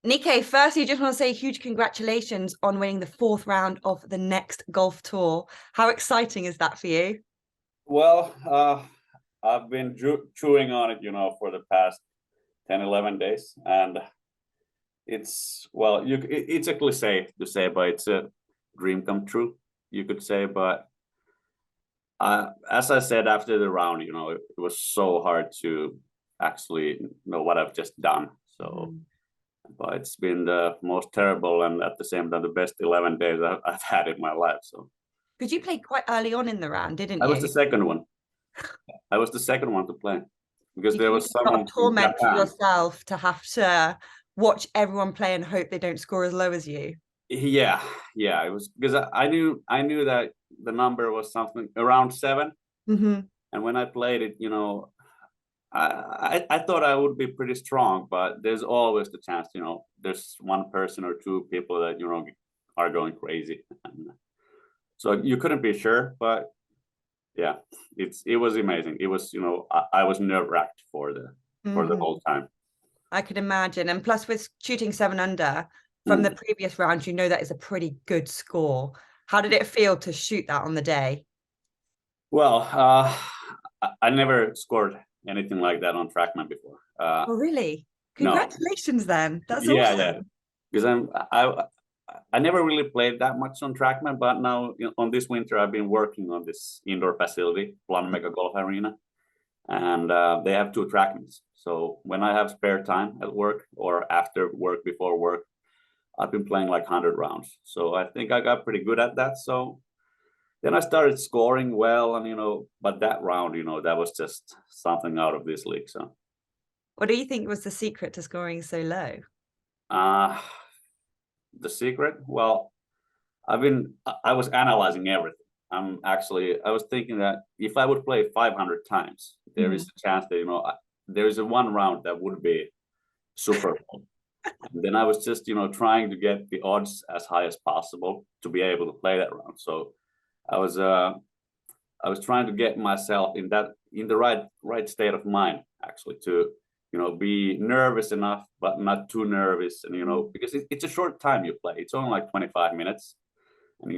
Nikke, firstly, just want to say huge congratulations on winning the fourth round of the next golf tour. How exciting is that for you? Well, I've been chewing on it, for the past 10, 11 days. And it's a cliche to say, but it's a dream come true, you could say. But as I said after the round, it was so hard to actually know what I've just done. So, Mm. but it's been the most terrible and at the same time the best 11 days I've had in my life. So Because you played quite early on in the round, didn't I was the you? second one. I was the second one to play because You there think was it's a lot someone of from torment for Japan. yourself to have to watch everyone play and hope they don't score as low as you. Yeah, yeah, it was because I knew that the number was something around 7, Hmm. and when I played it, I thought I would be pretty strong, but there's always the chance, there's one person or two people that are going crazy, and so you couldn't be sure, but yeah, it was amazing. It was I was nerve wracked for the Hmm. whole time. I could imagine. And plus, with shooting seven under from the Mm. previous round, you know that is a pretty good score. How did it feel to shoot that on the day? Well, I never scored anything like that on TrackMan before. Oh, really? No, Congratulations, then. That's yeah, yeah, awesome. because I never really played that much on TrackMan, but now on this winter I've been working on this indoor facility, Plan Mega Golf Arena, and they have two TrackMans. So when I have spare time at work or after work, before work, I've been playing like 100 rounds. So I think I got pretty good at that. So then I started scoring well, and but that round, that was just something out of this league. So What do you think was the secret to scoring so low? uh the secret, well, I was analyzing everything. I was thinking that if I would play 500 times, there is Mhm. a chance that there is a one round that would be super bowl. And then I was just trying to get the odds as high as possible to be able to play that round. So I was uh I was trying to get myself in the right state of mind, actually, to be nervous enough but not too nervous, and because it's a short time you play. It's only like 25 minutes, and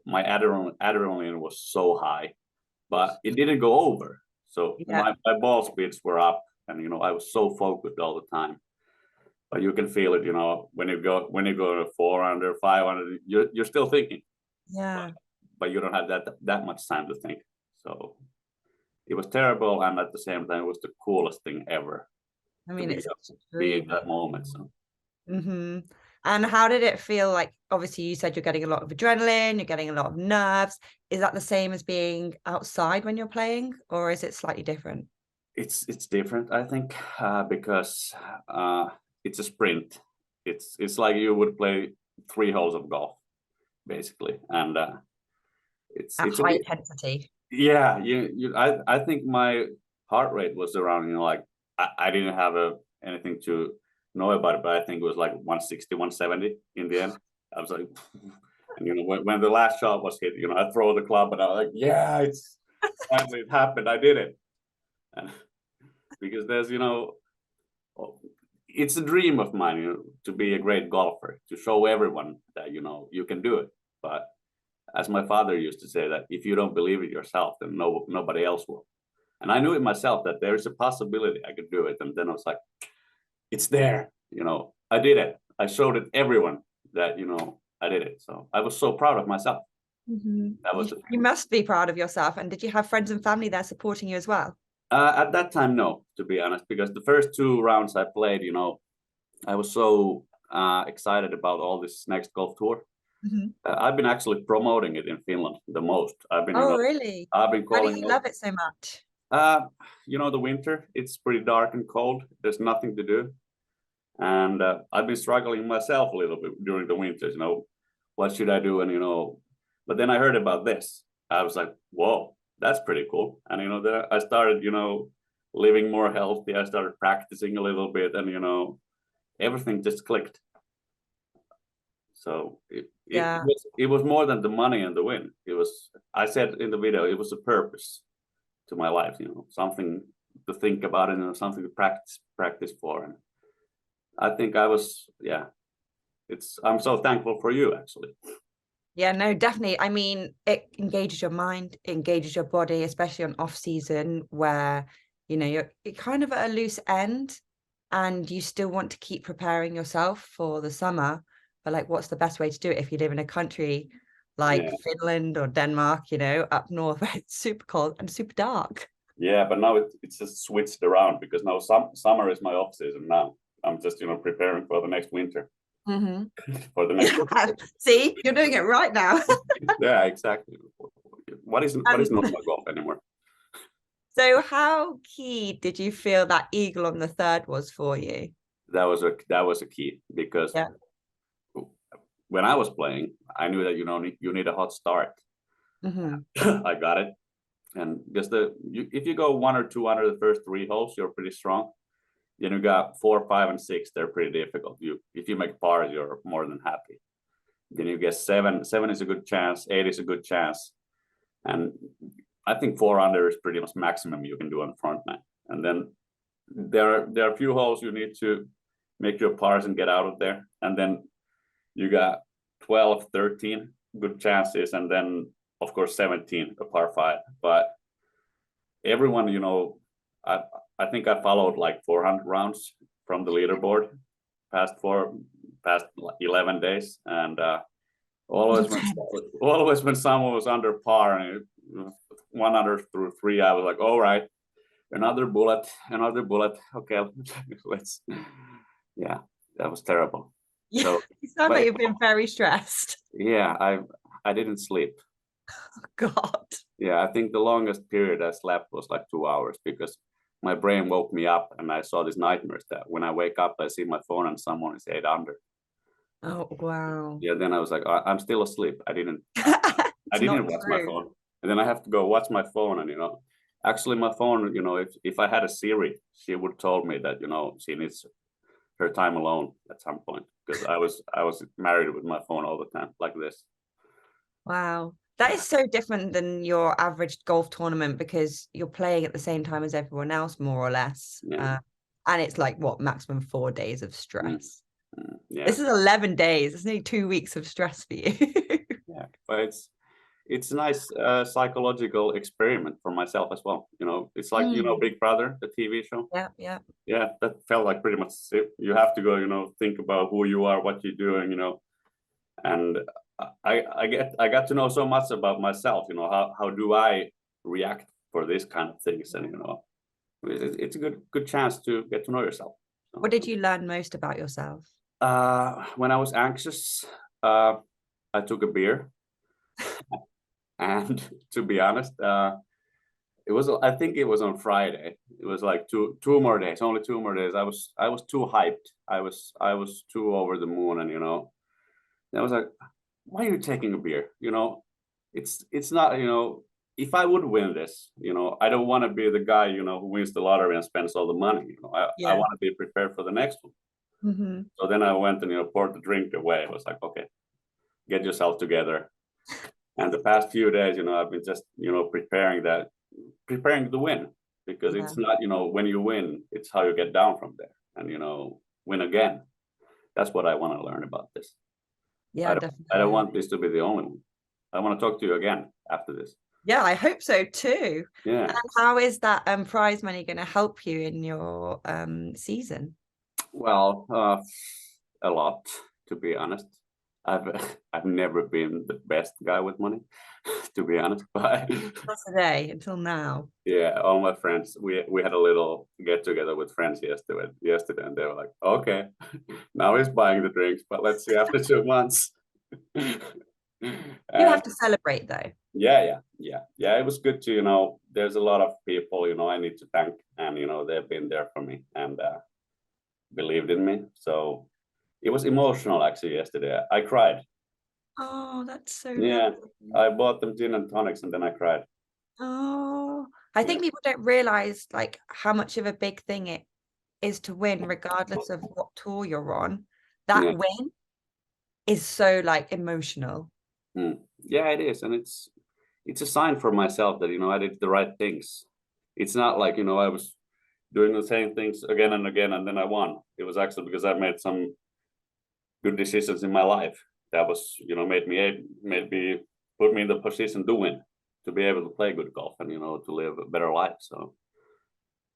my adrenaline was so high, but it didn't go over. So Yeah. my ball speeds were up, and I was so focused all the time. But you can feel it, when you go to 400, 500, you're still thinking, but Yeah. you don't have that much time to think. So it was terrible, and at the same time, it was the coolest thing ever I to mean, be it's such a be in dream. that moment. So Hmm. And how did it feel like? Obviously, you said you're getting a lot of adrenaline, you're getting a lot of nerves. Is that the same as being outside when you're playing, or is it slightly different? it's different, I think, because it's a sprint. It's like you would play 3 holes of golf, basically, and it's At it's a high bit. intensity. Yeah, I think my heart rate was around, like I didn't have anything to know about it, but I think it was like 160, 170 in the end. I was like, and when the last shot was hit, I throw the club, and I was like, yeah, it's finally it happened. I did it, and because there's, oh, it's a dream of mine, to be a great golfer, to show everyone that you can do it. But as my father used to say, that if you don't believe it yourself, then nobody else will. And I knew it myself that there is a possibility I could do it. And then I was like, it's there. I did it. I showed it everyone that I did it. So I was so proud of myself. Hmm. That You, was the you thing. must be proud of yourself. And did you have friends and family there supporting you as well? At that time, no, to be honest, because the first 2 rounds I played, I was so excited about all this next golf tour. Hmm. I've been actually promoting it in Finland the most. Oh, really? I've been How do calling you out. love it so much? Uh, the winter, it's pretty dark and cold. There's nothing to do. And I've been struggling myself a little bit during the winters, what should I do? And, but then I heard about this. I was like, whoa, that's pretty cool. And, then I started, living more healthy. I started practicing a little bit, and, everything just clicked. So Yeah. it was more than the money and the win. I said in the video, it was a purpose to my life, something to think about, and something to practice for. And I think I was, yeah, I'm so thankful for you actually. Yeah, no, definitely. I mean, it engages your mind, it engages your body, especially on off season where, you're kind of at a loose end and you still want to keep preparing yourself for the summer. But like, what's the best way to do it if you live in a country like Yeah. Finland or Denmark, up north where it's super cold and super dark? Yeah, but now it's just switched around because now summer is my off season now. I'm just, preparing for the next winter. Mm-hmm. For the next See, you're doing it right now. Yeah, exactly. What is not my golf anymore? So how key did you feel that eagle on the third was for you? That was a key because Yeah. when I was playing, I knew that you need a hot start. Mm-hmm. I got it, and because if you go 1 or 2 under the first 3 holes, you're pretty strong. Then you got 4, 5, and 6. They're pretty difficult. If you make pars, you're more than happy. Then you get 7. 7 is a good chance. 8 is a good chance, and I think 4 under is pretty much maximum you can do on front nine. And then there are a few holes you need to make your pars and get out of there, and then you got 12, 13 good chances, and then of course 17 a par 5. But everyone, I think I followed like 400 rounds from the leaderboard past 11 days, and always when someone was under par and 100 through 3, I was like, all right, another bullet. Okay, let's. Yeah, that was terrible. Yeah, So, you sound like you've been very stressed. yeah, I didn't sleep. Oh, God. Yeah, I think the longest period I slept was like 2 hours because my brain woke me up and I saw these nightmares that when I wake up, I see my phone and someone is 8 under. Oh, wow. Yeah, then I was like, I'm still asleep. I didn't It's not watch my true. phone. And then I have to go watch my phone, and actually my phone, if I had a Siri, she would told me that, she needs her time alone at some point because I was married with my phone all the time like this. Wow. That is so different than your average golf tournament because you're playing at the same time as everyone else, more or less. Yeah. And it's like what, maximum 4 days of Mm, stress. yeah. This is 11 days. It's nearly 2 weeks of stress for you. Yeah, but it's a nice psychological experiment for myself as well. It's like Big Brother, the TV show. Yeah, yeah. Yeah, that felt like pretty much it. You have to go, think about who you are, what you're doing, and I got to know so much about myself. How do I react for this kind of things, and it's a good chance to get to know yourself. So, What did you learn most about yourself? when I was anxious, I took a beer. And to be honest, I think it was on Friday. It was like two more days, only 2 more days. I was too hyped. I was too over the moon, and I was like, why are you taking a beer? It's not, if I would win this, I don't want to be the guy, who wins the lottery and spends all the money. I Yeah. want to be prepared for the next one. Mm-hmm. So then I went and poured the drink away. I was like, okay, get yourself together. And the past few days, I've been just, preparing to win, because Yeah. it's not, when you win, it's how you get down from there and, win again. That's what I want to learn about this. Yeah, I don't definitely. want this to be the only one. I want to talk to you again after this. Yeah, I hope so too. Yeah. And how is that prize money going to help you in your season? Well, a lot, to be honest. I've never been the best guy with money, to be honest. But Not today, until now. yeah, all my friends, we had a little get together with friends yesterday, and they were like, okay, now he's buying the drinks, but let's see after 2 months. You have to celebrate though. Yeah. It was good to, there's a lot of people, I need to thank, and they've been there for me and believed in me. So it was emotional actually yesterday. I cried. Oh, that's so Yeah, lovely. I bought them gin and tonics and then I cried. Oh, I think Yeah. people don't realize like how much of a big thing it is to win, regardless of what tour you're on. That Yeah. win is so like emotional. Yeah, it is, and it's a sign for myself that I did the right things. It's not like I was doing the same things again and again, and then I won. It was actually because I made some good decisions in my life that was, made me put me in the position to win, to be able to play good golf and to live a better life. So,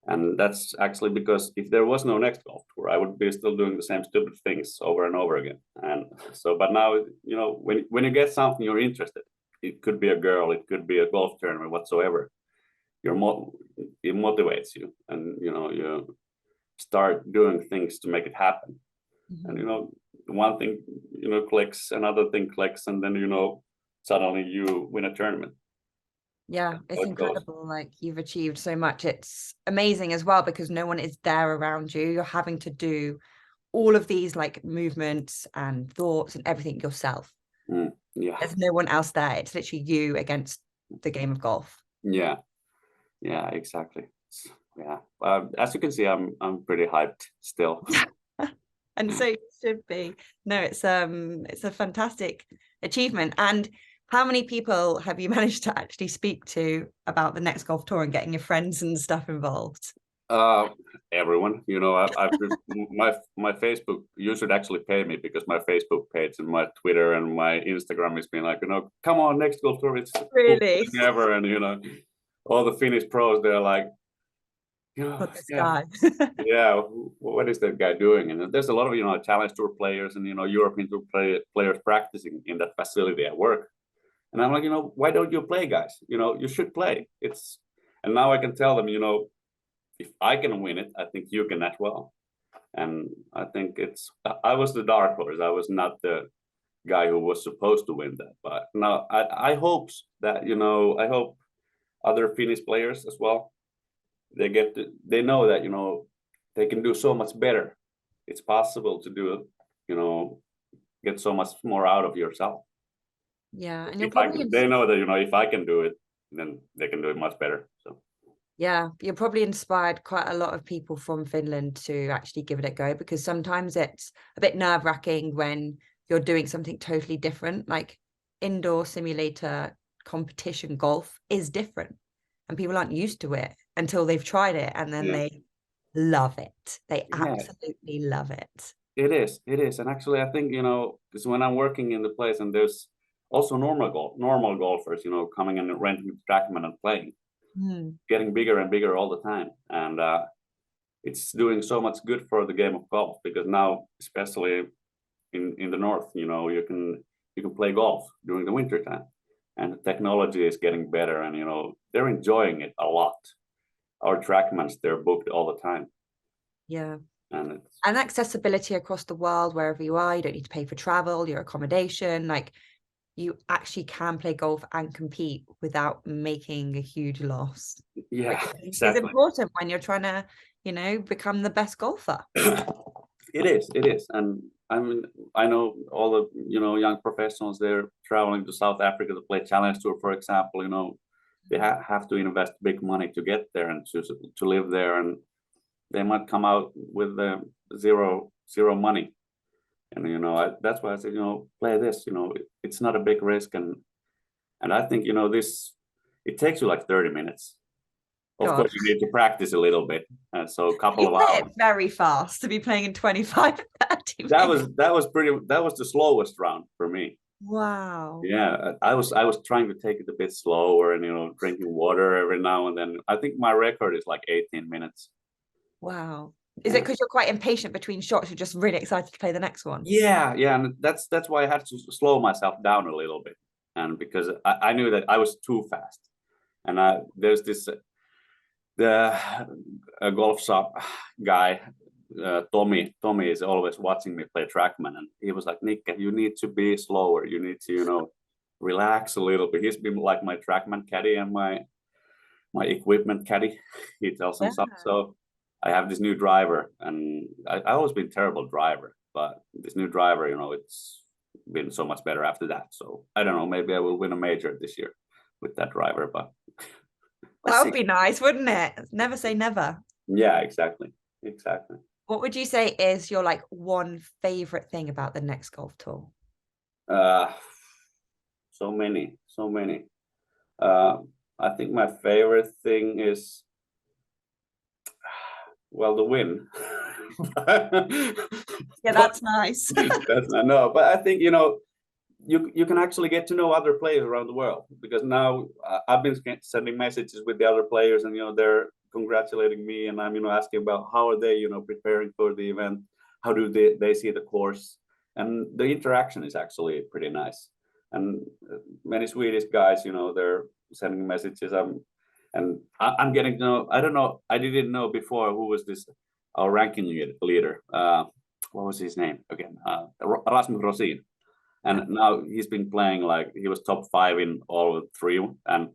and that's actually because if there was no next golf tour, I would be still doing the same stupid things over and over again. And so, but now, when you get something you're interested, it could be a girl, it could be a golf tournament, whatsoever. It motivates you, and you start doing things to make it happen. And one thing clicks, another thing clicks, and then suddenly you win a tournament. Yeah, it's incredible. Like, you've achieved so much. It's amazing as well because no one is there around you. You're having to do all of these like movements and thoughts and everything yourself. Yeah, there's no one else there. It's literally you against the game of golf. Yeah, exactly. Yeah, as you can see, I'm pretty hyped still. And so you should be. No, it's a fantastic achievement. And how many people have you managed to actually speak to about the next golf tour and getting your friends and stuff involved? Everyone, my Facebook, you should actually pay me, because my Facebook page and my Twitter and my Instagram has been like, come on, next golf tour, it's really ever. And all the Finnish pros, they're like, this guy. Yeah, what is that guy doing? And there's a lot of Challenge Tour players and European Tour players practicing in that facility at work. And I'm like, why don't you play, guys? You should play. And now I can tell them, if I can win it, I think you can as well. And I think I was the dark horse. I was not the guy who was supposed to win that. But now I hope that, I hope other Finnish players as well, they know that, they can do so much better. It's possible to do, get so much more out of yourself. Yeah. And they know that, if I can do it, then they can do it much better. So. Yeah, you're probably inspired quite a lot of people from Finland to actually give it a go, because sometimes it's a bit nerve-wracking when you're doing something totally different. Like, indoor simulator competition golf is different and people aren't used to it until they've tried it, and then they love it. They absolutely love it. It is. And actually, I think, because when I'm working in the place and there's also normal golfers, coming and renting the TrackMan and playing. Getting bigger and bigger all the time, and it's doing so much good for the game of golf, because now, especially in the north, you can play golf during the winter time, and the technology is getting better, and they're enjoying it a lot. Our TrackMans, they're booked all the time. Yeah. And accessibility across the world, wherever you are, you don't need to pay for travel, your accommodation. Like, you actually can play golf and compete without making a huge loss. Yeah, exactly. It's important when you're trying to, become the best golfer. It is. And I know all the, young professionals, they're traveling to South Africa to play Challenge Tour, for example. They have to invest big money to get there and to live there, and they might come out with zero money. And that's why I said, play this. It's not a big risk, and I think it takes you like 30 minutes. Of course, you need to practice a little bit, so a couple of hours. Very fast to be playing in 25, 30 minutes. That was the slowest round for me. Wow. Yeah, I was trying to take it a bit slower and drinking water every now and then. I think my record is like 18 minutes. Wow. Is it because you're quite impatient between shots? You're just really excited to play the next one? Yeah, and that's why I had to slow myself down a little bit, and because I knew that I was too fast. And there's this a golf shop guy, Tommy is always watching me play TrackMan, and he was like, Nikke, you need to be slower. You need to relax a little bit. He's been like my TrackMan caddy and my equipment caddy. He tells him stuff. So I have this new driver, and I always been terrible driver, but this new driver, it's been so much better after that. So I don't know, maybe I will win a major this year with that driver, but that would be nice, wouldn't it? Never say never. Yeah, exactly. What would you say is your one favorite thing about the next golf tour? So many. I think my favorite thing is well, the win. Yeah, that's nice. That's no, but I think you can actually get to know other players around the world, because now I've been sending messages with the other players, and they're congratulating me, and I'm asking about how are they preparing for the event, how do they see the course, and the interaction is actually pretty nice. And many Swedish guys, they're sending messages. I'm getting to know. I don't know. I didn't know before who was this our ranking leader. What was his name again? Rasmus Rosin. And now he's been playing, like he was top 5 in all 3. And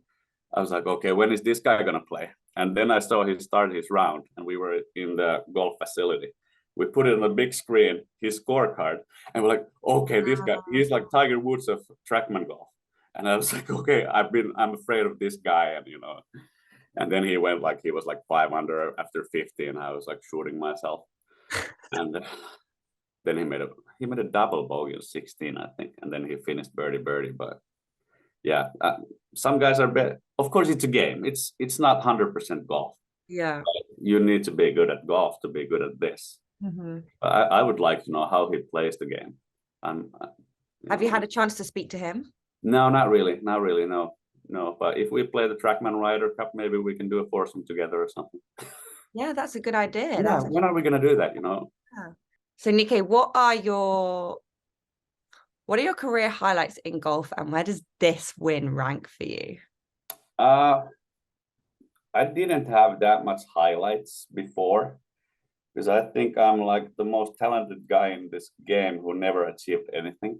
I was like, okay, when is this guy gonna play? And then I saw he started his round, and we were in the golf facility. We put it on a big screen, his scorecard, and we're like, okay, this guy, he's like Tiger Woods of trackman golf. And I was like, okay, I'm afraid of this guy, and then he went like he was like 5 under after 50, and I was like shooting myself. And then he made a double bogey on 16, I think, and then he finished birdie. But yeah, some guys are better. Of course, it's a game. It's not 100% golf. Yeah. You need to be good at golf to be good at this. Mm-hmm. I would like to know how he plays the game. Have you had a chance to speak to him? No, not really. No. But if we play the Trackman Ryder Cup, maybe we can do a foursome together or something. Yeah, that's a good idea. Yeah, when are we going to do that? Yeah. So Nikke, what are your career highlights in golf, and where does this win rank for you? I didn't have that much highlights before, because I think I'm like the most talented guy in this game who never achieved anything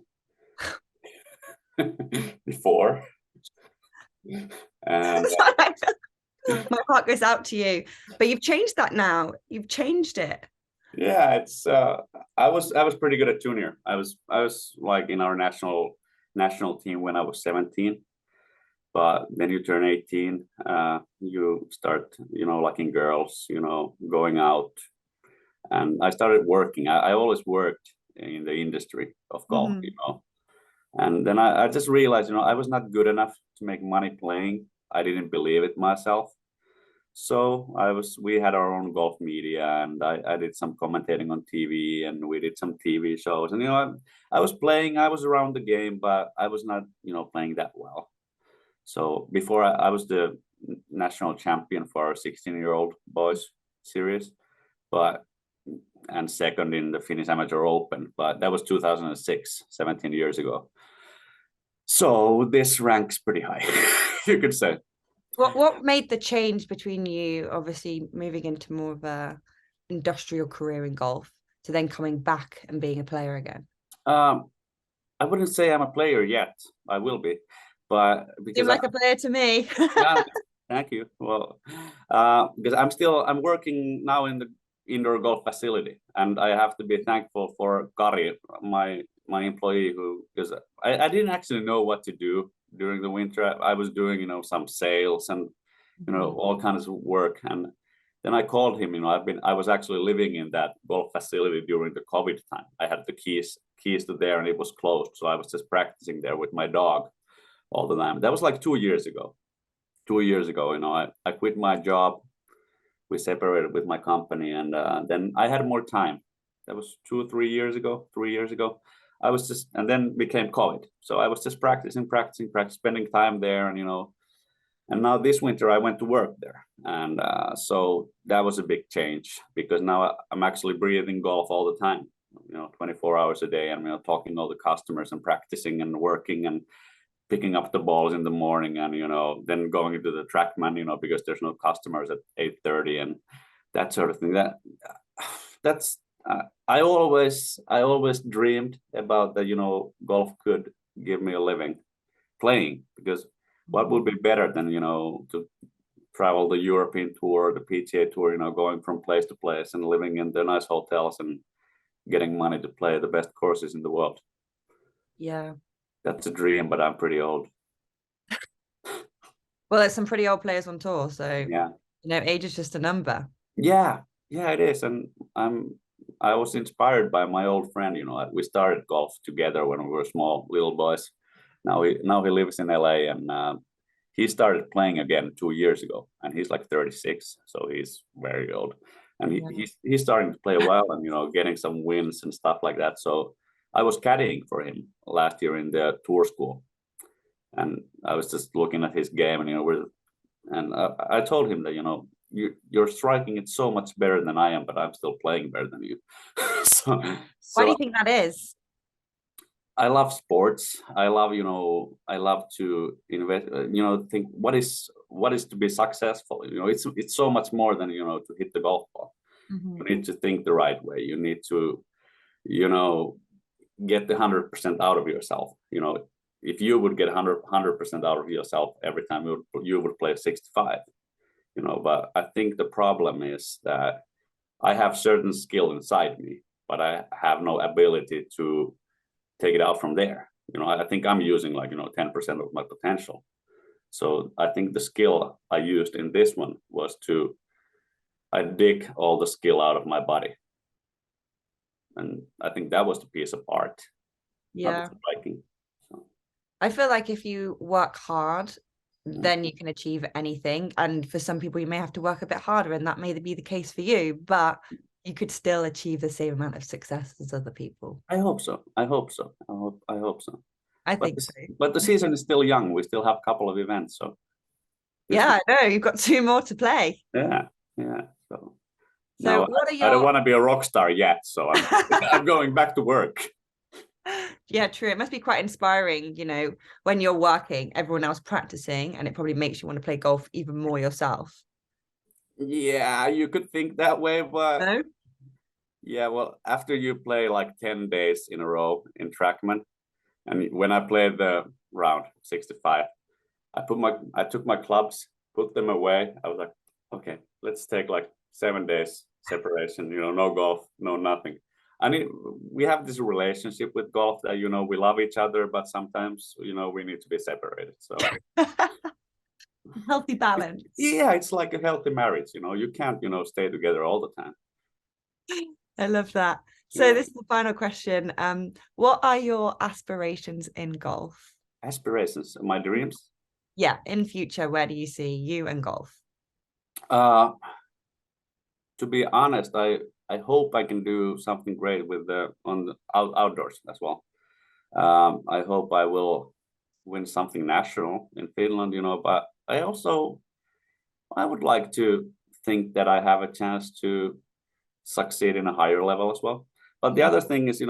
before. And my heart goes out to you, but you've changed that now. You've changed it. Yeah, it's I was pretty good at junior. I was like in our national team when I was 17. But then you turn 18, you start, liking girls, going out. And I started working. I always worked in the industry of golf, And then I just realized, I was not good enough to make money playing. I didn't believe it myself. So we had our own golf media, and I did some commentating on TV, and we did some TV shows. And, I was playing, I was around the game, but I was not, playing that well. So before I was the national champion for our 16-year-old boys series, and second in the Finnish Amateur Open, but that was 2006, 17 years ago. So this ranks pretty high, you could say. What made the change between you obviously moving into more of a industrial career in golf to then coming back and being a player again? I wouldn't say I'm a player yet. I will be. But because seem like a player to me. Yeah, thank you. Well, because I'm working now in the indoor golf facility, and I have to be thankful for Kari, my employee, because I didn't actually know what to do during the winter. I was doing some sales and all kinds of work, and then I called him. I was actually living in that golf facility during the COVID time. I had the keys to there, and it was closed, so I was just practicing there with my dog all the time. That was like 2 years ago. 2 years ago, I quit my job. We separated with my company, and then I had more time. That was 2 or 3 years ago. 3 years ago, and then became COVID. So I was just practicing, spending time there, and and now this winter I went to work there, and so that was a big change, because now I'm actually breathing golf all the time, 24 hours a day, and talking to all the customers and practicing and working and picking up the balls in the morning, and then going into the trackman, because there's no customers at 8:30 and that sort of thing. That's I always dreamed about that, golf could give me a living playing, because what would be better than to travel the European tour, the PGA tour, going from place to place and living in the nice hotels and getting money to play the best courses in the world. Yeah. That's a dream, but I'm pretty old. Well, there's some pretty old players on tour, so yeah, age is just a number. Yeah, it is, and I was inspired by my old friend. We started golf together when we were small little boys. Now he lives in LA, and he started playing again 2 years ago, and he's like 36, so he's very old. and Yeah. he's starting to play well and getting some wins and stuff like that. So I was caddying for him last year in the tour school, and I was just looking at his game, and I told him that you're striking it so much better than I am, but I'm still playing better than you. so Why do so you think that is? I love sports. I love I love to invest. Think what is to be successful. It's so much more than to hit the golf ball. Mhm. You need to think the right way. You need to you know get the 100% out of yourself. If you would get 100% out of yourself every time, you would play 65. But I think the problem is that I have certain skill inside me, but I have no ability to take it out from there. I think I'm using like 10% of my potential. So I think the skill I used in this one was I dig all the skill out of my body, and I think that was the piece of art, not the Yeah. striking. So I feel like if you work hard, yeah. then you can achieve anything. And for some people, you may have to work a bit harder, and that may be the case for you, but you could still achieve the same amount of success as other people. I hope so. I hope so. I hope so. I But think so. but the season is still young. We still have a couple of events, so this Yeah, I know. You've got two more to play. yeah, yeah. So So now what are I don't your want to be a rock star yet, so I'm going back to work. Yeah, true. It must be quite inspiring, when you're working, everyone else practicing, and it probably makes you want to play golf even more yourself. Yeah, you could think that way, but No? yeah, well, after you play like 10 days in a row in TrackMan, and when I played the round 65, I took my clubs, put them away. I was like, okay, let's take like 7 days separation, no golf, no nothing. I mean, we have this relationship with golf that, we love each other, but sometimes, we need to be separated. So Healthy balance. yeah, it's like a healthy marriage, you can't, stay together all the time. I love that. So Yeah. this is the final question. What are your aspirations in golf? Aspirations, my dreams. Yeah, in future, where do you see you and golf? Uh, to be honest, I hope I can do something great with on the outdoors as well. I hope I will win something national in Finland, but I would like to think that I have a chance to succeed in a higher level as well. But the other thing is,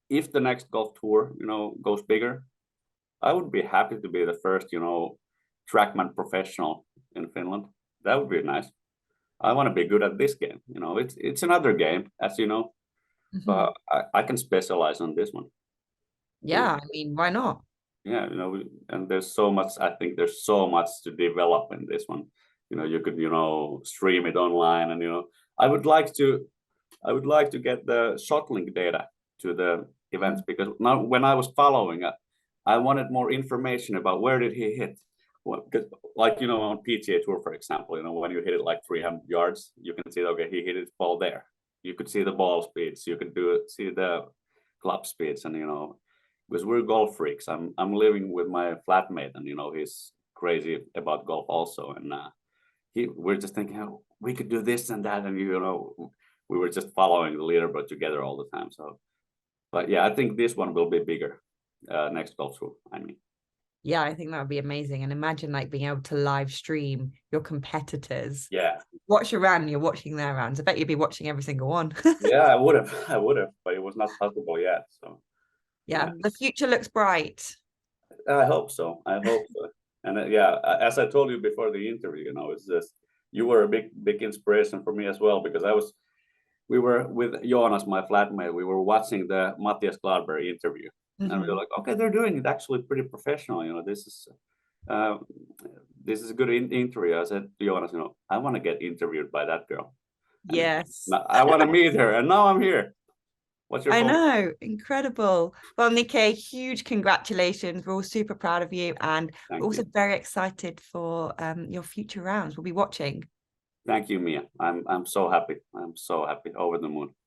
if the next golf tour, goes bigger, I would be happy to be the first, TrackMan professional in Finland. That would be nice. I want to be good at this game. It's another game, as you know, Mhm. but I can specialize on this one. Yeah, I mean, why not? Yeah, and there's so much. I think there's so much to develop in this one. You could stream it online, and I would like to get the shot link data to the events, because now when I was following it, I wanted more information about where did he hit. Because like on PGA Tour, for example, when you hit it like 300 yards, you can see, okay, he hit his ball there. You could see the ball speeds, you could see the club speeds, and because we're golf freaks. I'm living with my flatmate, and he's crazy about golf also, and we're just thinking, oh, we could do this and that, and we were just following the leaderboard together all the time. So, but yeah, I think this one will be bigger next golf tour. I mean, Yeah, I think that would be amazing. And imagine like being able to live stream your competitors. yeah, Watch your round and you're watching their rounds. I bet you'd be watching every single one. yeah, I would have, but it was not possible yet. So Yeah, yeah, the future looks bright. I hope so. I hope so. And yeah, as I told you before the interview, it's just you were a big inspiration for me as well, because we were with Jonas, my flatmate. We were watching the Matthias Gladberg interview, and we were like, okay, they're doing it actually pretty professional. Uh, this is a good interview. I said to Jonas, I want to get interviewed by that girl. And Yes. I want to meet her, and now I'm here. What's your I phone? know, incredible. Well, Nikke, huge congratulations. We're all super proud of you, and we're Thank also you. very excited for your future rounds. We'll be watching. Thank you, Mia. I'm so happy. I'm so happy. Over the moon.